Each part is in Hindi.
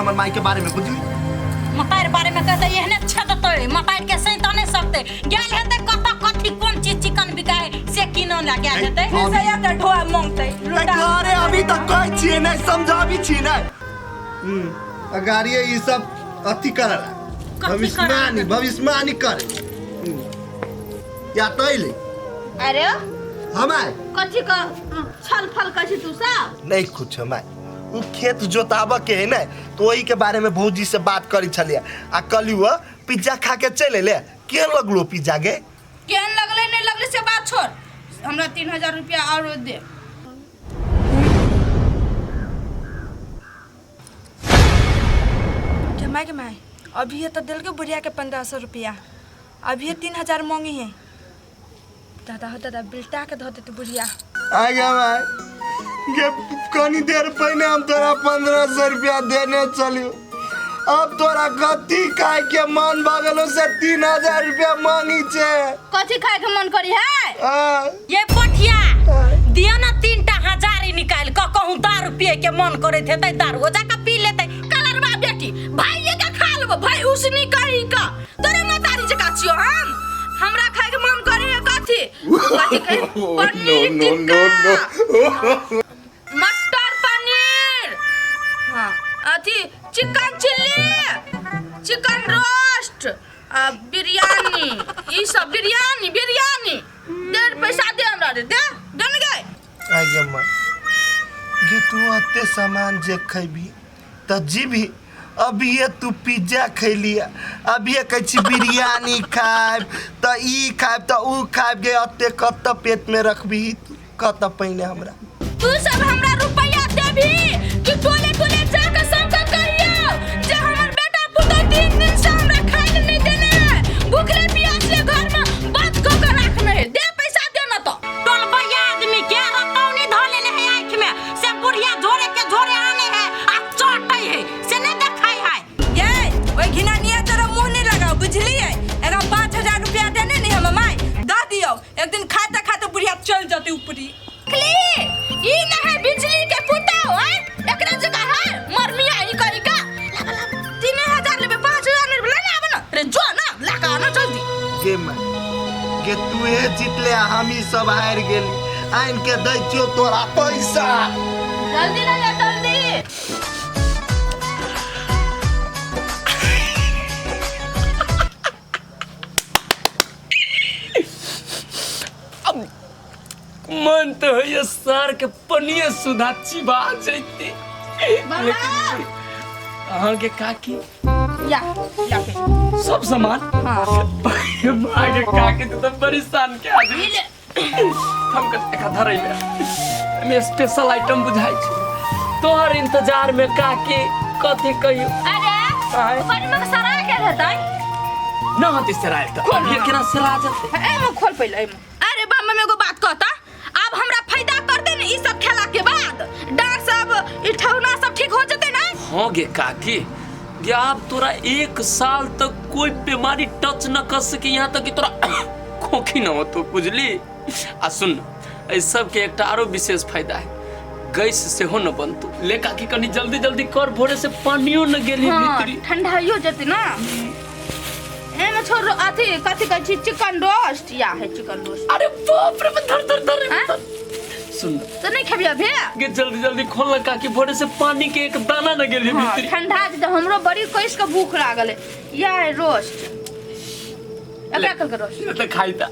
हमर माई के बारे में बुझली मतार बारे में कहते एहने छदतै मतार के सही त नहीं सकते गेल हेते कत कथी कोन चीज चिकन बिकाय से किनो ला गेल हेते से एक ढोआ मांगतै अरे अभी तक कहै छियै नहीं समझाबी छी नहीं अगाड़िए ई सब अथी करला भविष्यवाणी करे या तैले अरे हमाय कथी का छल फल कछि तू सब नहीं कुछ हमाय उ खेत जोताबा के है ना तो वही के बारे में भौजी से बात करी छलिया आ कलियो पिज्जा खा के चले ले केन लगलो पिज्जा गे केन लगले नहीं लगले से बात छोड़ हमरा 3000 रुपया और दे के माय अभी ये तो दिल के बुढ़िया के 1500 रुपया अभी 3000 मांगी है दादा हो दादा बिल्टा के धो दे तू बुढ़िया आ गया भाई ये कनी देर पहले हम तोरा 1500 रुपया देने चलियो अब तोरा कथी खाए के मन भगलो से 3000 रुपया मांगी छे कथी खाए के मन करी है ये पोठिया दिया ना 3000 ही निकाल क कहूं दारू पिए के मन करे थे तै दारू हो जाके पी लेते कलरवा बेटी भाई ये का खा लो भाई उसनी करी का तोरे मतारी जका छियो हम हमरा खाए के मन करे है कथी कथी खाए पनीर टिक्का मटर पनीर हां अथी chicken chilli chicken roast biryani ई सब बिरयानी डेढ़ पैसा दे हमरा दे दन गए आ गया मां गे तू अते सामान जे खैबी त जीभी अभी ये तू पिज्जा खैलिया अभी ये कह बिरयानी खाब त ई खाब त ऊ खाब गे अते कत पेट में रखबी कत पहिने हमरा तू सब हमरा रुपया देबी कि टोले जाके सबका कहियो जे हमर बेटा पुतो 3 दिन से हमरा खाए नहीं देने भूखले प्यासे घर में बंद क के रखने दे पैसा दे न तो टोल बया आदमी के रतौनी ध लेले है आंख में से बुढ़िया झोरे के झोरे आने है आ चोटै है से नहीं देखाई है ये ओए घिना निया तेरा मुंह नहीं लगाओ बुझली है एगा 5000 रुपया देने नहीं हम माय द दियो एक दिन खाते खाते बुढ़िया चल जाती ऊपरी ई नहीं बिजली के पुता है एकरा जगह है मरमिया ई करी का 3000 लेबे 5000 लेबे ना बना रे जो ना लगा ना जल्दी गे मां गे तू ए जितले हम ही सब हार गेली आइन के दैतियो तोरा पैसा जल्दी ना ले जल्दी मन तो है ये सार के पनिया सुधा चिबा जैती लेकिन अहाँ के काकी या के सब सामान हां मां के काकी तो परेशान के आदमी हम के एक धरई में मैं स्पेशल आइटम बुझाई छी तोहर इंतजार में काकी कथि कहियो अरे पर में सराय के रहतै ना हती सराय त ये केना सरा जते ए में खोल पहले ए में अरे बाबा में एगो बात कहता अब हमरा फायदा कर दे न ई सब खेला के बाद डांट सब ई ठौना सब ठीक हो जते ना हो गे काकी गे अब तोरा 1 साल तक कोई बीमारी टच न कर सके यहाँ तक कि तोरा खोखी न हो तो बुझली आ सुन ए सब के एकटा आरो विशेष फायदा है गैस से हो न बनतो ले काकी कनी जल्दी जल्दी कर भोरे से पानियो न गेली भीतरी ठंडाइयो जते ना ए में छोड़ अथी कथी कहै छी चिकन रोस्ट या है चिकन रोस्ट अरे बाप रे धर सुन तो नहीं खेबिया भे गे जल्दी जल्दी खोल ल काकी भोरे से पानी के एक दाना न गेली भीतरी ठंडा जे हमरो बड़ी कोइस के भूख लागल है या है रोस्ट एकरा कल के रोस्ट तो खाइता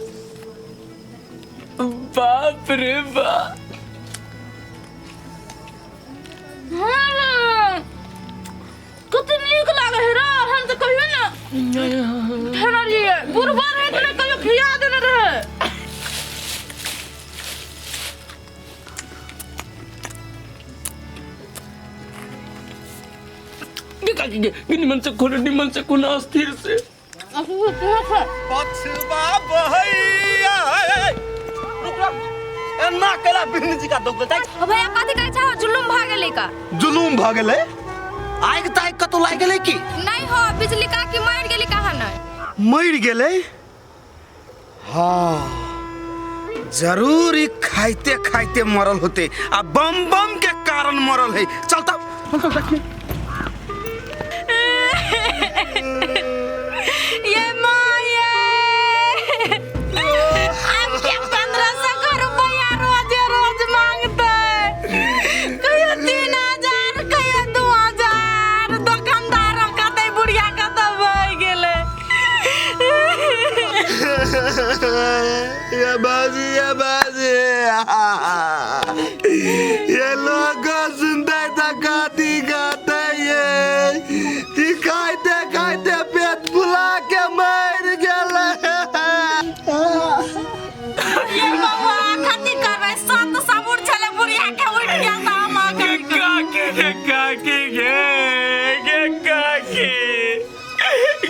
बाप रे बाप कितनी नीक लागे है रे हम तो कहियो ना ठहरा लिए बुरबा रहे तो ना कहियो खिया देने रहे निमन से खोना अस्थिर से पछवा बहैया एना केला बिहनी जी का दोग जाय भैया कथि कहै छ जुलुम भ गेलै का जुलूम भ गेलै आइग ताइग कतो लाग गेलै की नहीं हो बिजली का की मार गेली कहा नहीं मर गेलै हां जरूर ही खाइते खाइते मरल होते आ बम बम के कारण मरल है चल तब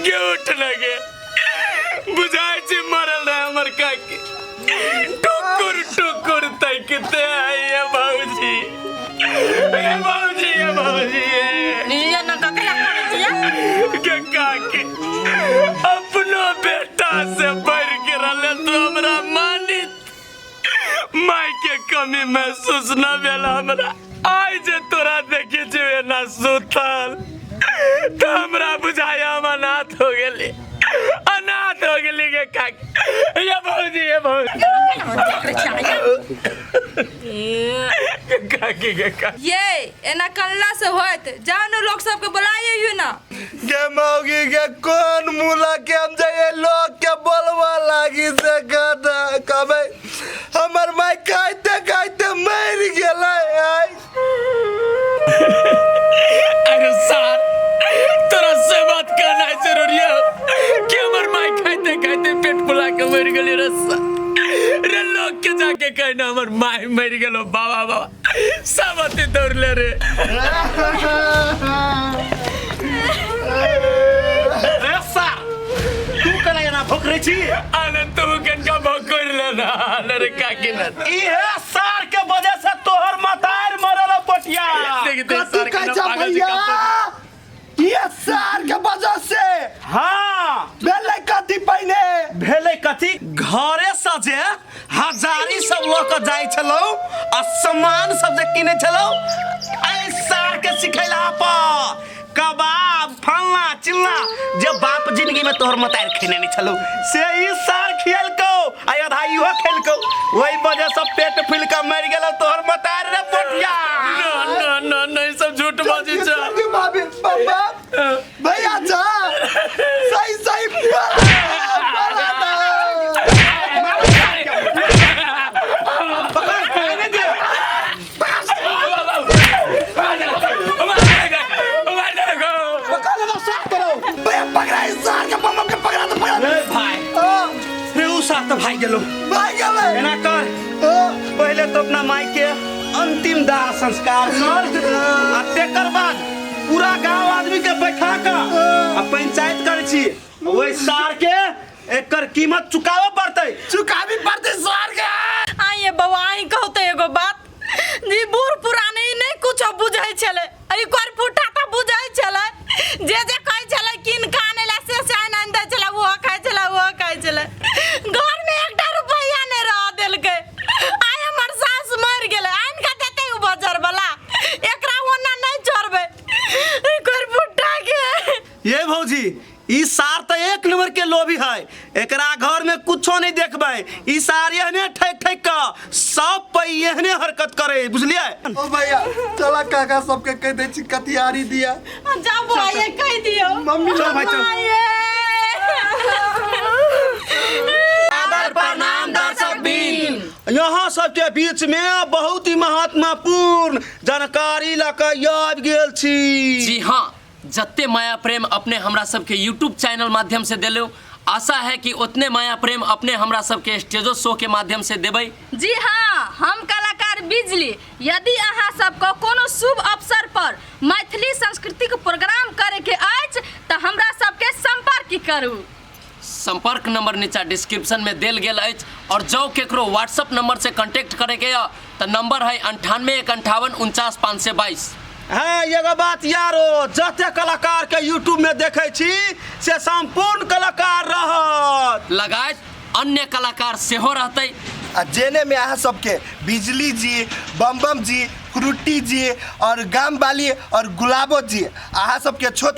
गे उठ लगे बुझाई छी मरल रहे हमर काकी टुकुर टुकुर तकते आइए बाबूजी ये ना ककला करे छिए के काकी अपनो बेटा से बढ़ के रहले तो हमरा मानित माय के कमी महसूस न भेल हमरा आइ जे तोरा देखे जे ना सुतल तो हमरा बुझाया हम अनाथ हो गेली के काकी ये भौजी काकी ये एना कल्ला से होत जानो लोग सबके बुलाइए यू ना गे मौगी के कौन मुला के हम जाए लोग के बोलवा लागी से कबे हमर माय खाइते खाइते मर गेलै अरे सर तोरा से बात करना जरूरी है कि हमर माय खाइते खाइते पेट फुला के मर गेली रस्सा रे लोग के जाके कहना हमर माय मर गेलो बाबा सब अति दौड़ले रे रस्सा तू कना ना भोकरे छी आनंद तू कनका भोकर लेना रे काकी न ई है सार के वजह से तोहर मातार मरल पटिया कथी कहछा भैया ये सार के वजह से हाँ भेलै कथी पहिने भेलै कथी घरे से जे हजारी सब लोग के जाय छलौ आ सामान सब जे किने छलौ आई सार के सिखैला पर कबाब फलना चिल्ला जे बाप जिंदगी में तोहर मतार खेने नहीं छलौ से ई सार खियलको आ आधा इहो खेलको वही वजह से पेट फूल के मर गेल तोहर मतार रे पटिया नहीं सब झूठ बाजी छ भाभी बाबा भैया जा सही सही भाई गेलो एना कर पहले तो अपना माई के अंतिम दाह संस्कार कर आ तेकर बाद पूरा गांव आदमी के बैठा के आ पंचायत करे छी ओइ सार के एकर कीमत चुकावे पड़ते सार के आइए बाबा आई कहते एगो बात जी बूढ़ पुराने नहीं कुछ बुझाई छले अई कोर फुटा त बुझाई छले जे कहै छले किन खाने ला से आइन आइन दै छले वो खाइ छले घर में एकटा रुपया ने रह देलकै आइ हमर सास मर गेलै आइन का देतै उ बाजार वाला एकरा ओना नहीं छोड़बै ई कोर फुटा के ये भौजी ई सार तो एक नंबर के लोभी है एकरा घर में कुछो नहीं देखबै ई सार एहने ठैक के सब पे एहने हरकत करे बुझलिए ओ भैया चला काका सबके कह दे छी कतियारी दिया जा भाई कह दियो मम्मी चल भाई चल प्रणाम दर्शक बिन यहाँ सबके बीच में बहुत ही महत्वपूर्ण जानकारी लेकर आबि गेल छी जी हाँ जत्ते माया प्रेम अपने हमरा सबके YouTube चैनल माध्यम से देलो आशा है कि उतने माया प्रेम अपने हमरा सबके स्टेजो शो के माध्यम से देबै जी हाँ हम कलाकार बिजली यदि अहाँ सबको कोनो शुभ अवसर पर मैथिली सांस्कृतिक प्रोग्राम करे के अछि तो हमरा सबके संपर्क करू संपर्क नंबर नीचा डिस्क्रिप्शन में देल गेल अछि और जो केकरो व्हाट्सएप नंबर से कांटेक्ट करे के तो नंबर है 9815499522। हाँ एगो बात यारो जते कलाकार के YouTube में देखे छी से संपूर्ण कलाकार रहत लगायत अन्य कलाकार सेहो रहते आ जेने में अहाँ सबके बिजली जी बम जी फ्रूटी जी और गाम वाली और गुलाबो जी अहाँ सबके छोट